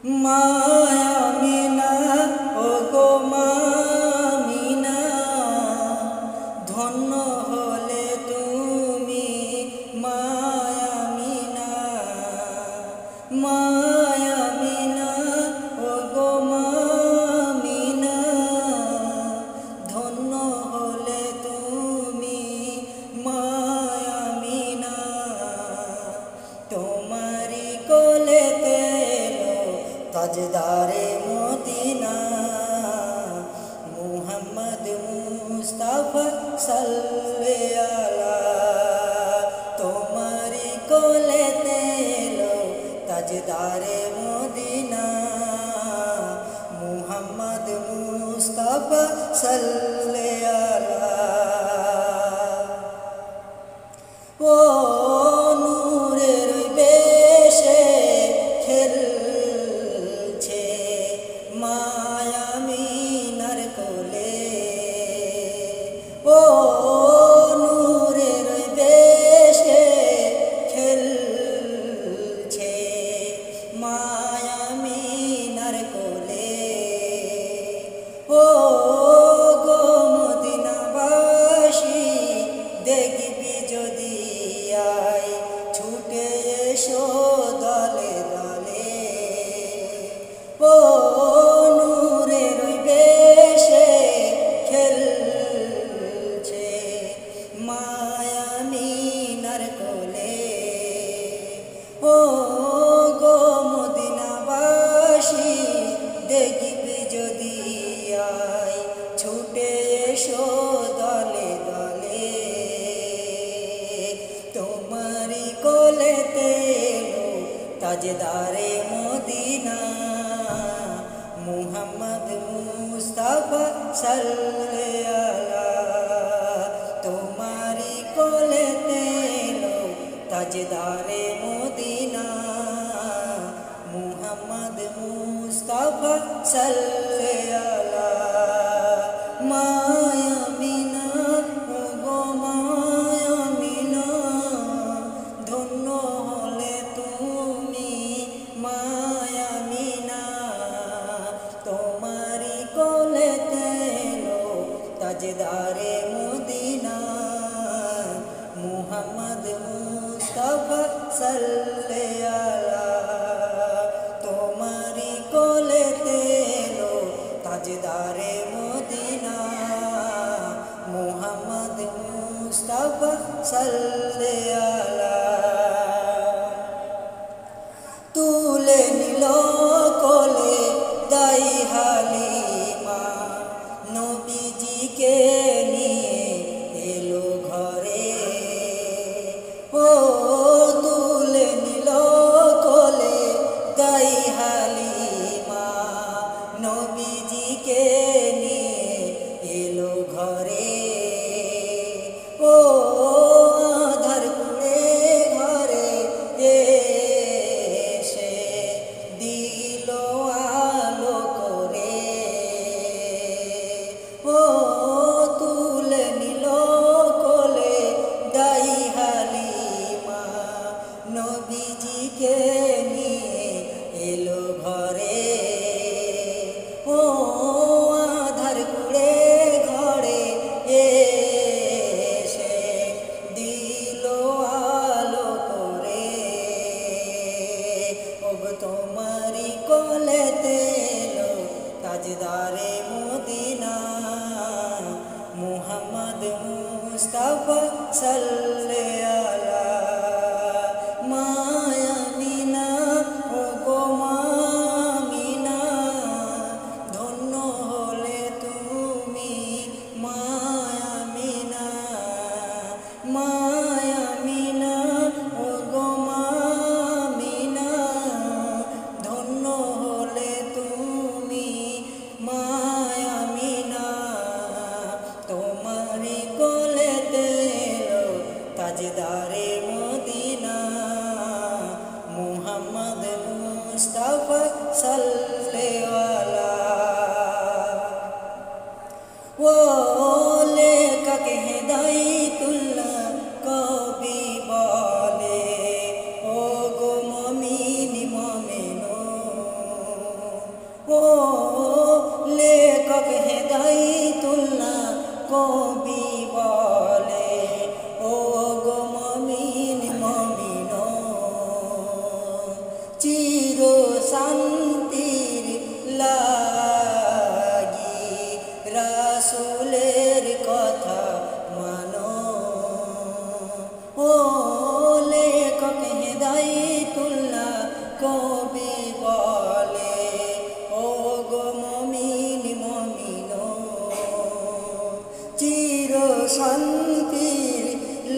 মায়ামিনা ও গো মামিনা, ধন্য হলে তুমি মায়ামিনা। মায়ামিনা ও গো মামিনা, ধন্য হলে তুমি মায়ামিনা। তোমারি কোলেতে তাজদারে মদিনা, মুহাম্মদ মুস্তাফা সাল্লাল্লাহু আলা। তোমারি কোলেতে এলো তাজদারে মদিনা, মুহাম্মদ মুস্তাফা সাল্লাল্লাহু আলা। ও নূরের বেশে খেলছে মায়ামিনার কোলে, ও নূরের বেশে খেলছে মায়ামিনার কোলে। ও গো মদিনাবাসী, দেখবি যদি আয় ছুটে এসো দলে দলে। ও নূরের বেশে খেলছে মায়ামিনার কোলে। ও গো মদিনাবাসী, দেখবি যদি আয় ছুটে এসো দলে দলে। তোমারি কোলেতে এলো তাজদারে মদিনা, মুহাম্মদ মুস্তাফা সাল্লাল্লাহু আলা। তোমারি কোলেতে এলো তাজদারে মদিনা, মুহাম্মদ মুস্তাফা সাল্লাল্লাহু আলা। মায়ামিনা ও গো মায়ামিনা, ধন্য হলে তুমি মায়ামিনা। তোমারি কোলেতে এলো তাজদারে মদিনা, মুহাম্মদ মুস্তাফা সাল্লাল্লাহু আলা। তোমারি কোলেতে এলো তাজদারে মদিনা, মুহাম্মদ মুস্তাফা সাল্লাল্লাহু আলা। তুলে নিল কোলে দাই হালিমা, নবীজিকে নিয়ে এলো ঘরে। ও তুলে নিল কোলে দাই হালিমা, নবীজিকে নিয়ে এলো ঘরে। ও আধার কুড়ে ঘরে এসে দিল আলো করে। ও তুলে নিল কোলে দাই হালিমা, নবীজিকে নিয়ে এলো ঘরে। ও আধার কুড়ে ঘরে এসে দিল আলো করে। ওগো তোমারি কোলেতে এলো তাজদারে মদিনা, মুহাম্মদ মুস্তাফা সাল্লাল্লাহু আলা। মায়ামিনা ও গো মামিনা, ধন্য হলে তুমি মায়ামিনা। মায়ামিনা ও গো মামিনা, ধন্য হলে তুমি মায়ামিনা। তোমারি কোলেতে এলো তাজদারে মদিনা, মুহাম্মদ মুস্তাফা সাল্লাল্লাহু আলা। ও লেখক হেদায়েতুল্লাহ কবি বলে, ও গো মুমিন মুমিনো, কবি বলে ও গো মমিন মমিন চির শান্তির লাগি রাসূলের কথা মানো ও লেখক হেদায়েতুল্লাহ কবি বলে ও গো মমিন মমিন চির শান্তির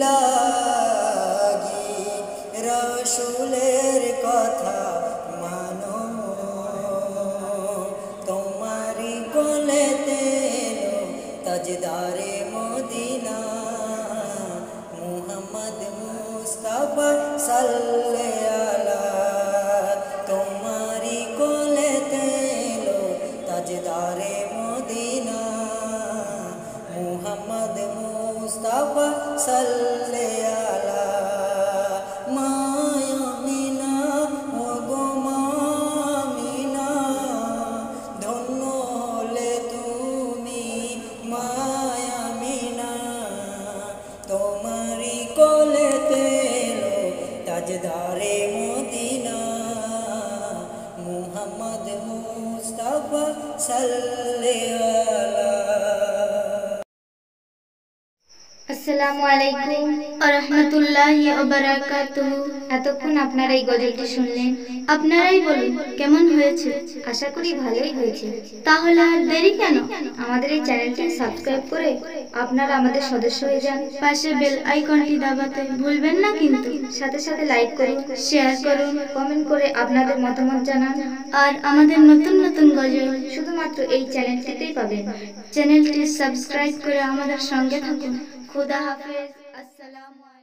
লাগি রাসূলের কথা মানো তোমারি গলেতে তাজদারে মদিনা মুহাম্মদ মুস্তাফা সাল্লাল্লাহু আলা তোমারি গলেতে তাজদারে মদিনা মুহাম্মদ মুস্তাফা সাল্লাল্লাহু আলা মায়ামিনা ও গো মামিনা ধন্য হলে তুমি মায়ামিনা তোমারি কোলেতে তাজদারে মদিনা মুহাম্মদ মুস্তাফা সাল্লাল্লাহু আলা। আসসালামু আলাইকুম ওয়া রাহমাতুল্লাহি ওয়া বারাকাতুহু। এতক্ষণ আপনারা এই গজলটি শুনলেন, আপনারাই বলুন কেমন হয়েছে। আশা করি ভালোই হয়েছে। তাহলে আর দেরি কেন, আমাদের এই চ্যানেলটি সাবস্ক্রাইব করে আপনারা আমাদের সদস্য হয়ে যান। পাশে বেল আইকনটি দাবাতে ভুলবেন না কিন্তু। সাথে সাথে লাইক করুন, শেয়ার করুন, কমেন্ট করে আপনাদের মতামত জানান। আর আমাদের নতুন নতুন গজল শুধুমাত্র এই চ্যানেলটিতেই পাবেন। চ্যানেলটি সাবস্ক্রাইব করে আমাদের সঙ্গে থাকুন। खुदा हाफिज। अस्सलामु अलैकुम।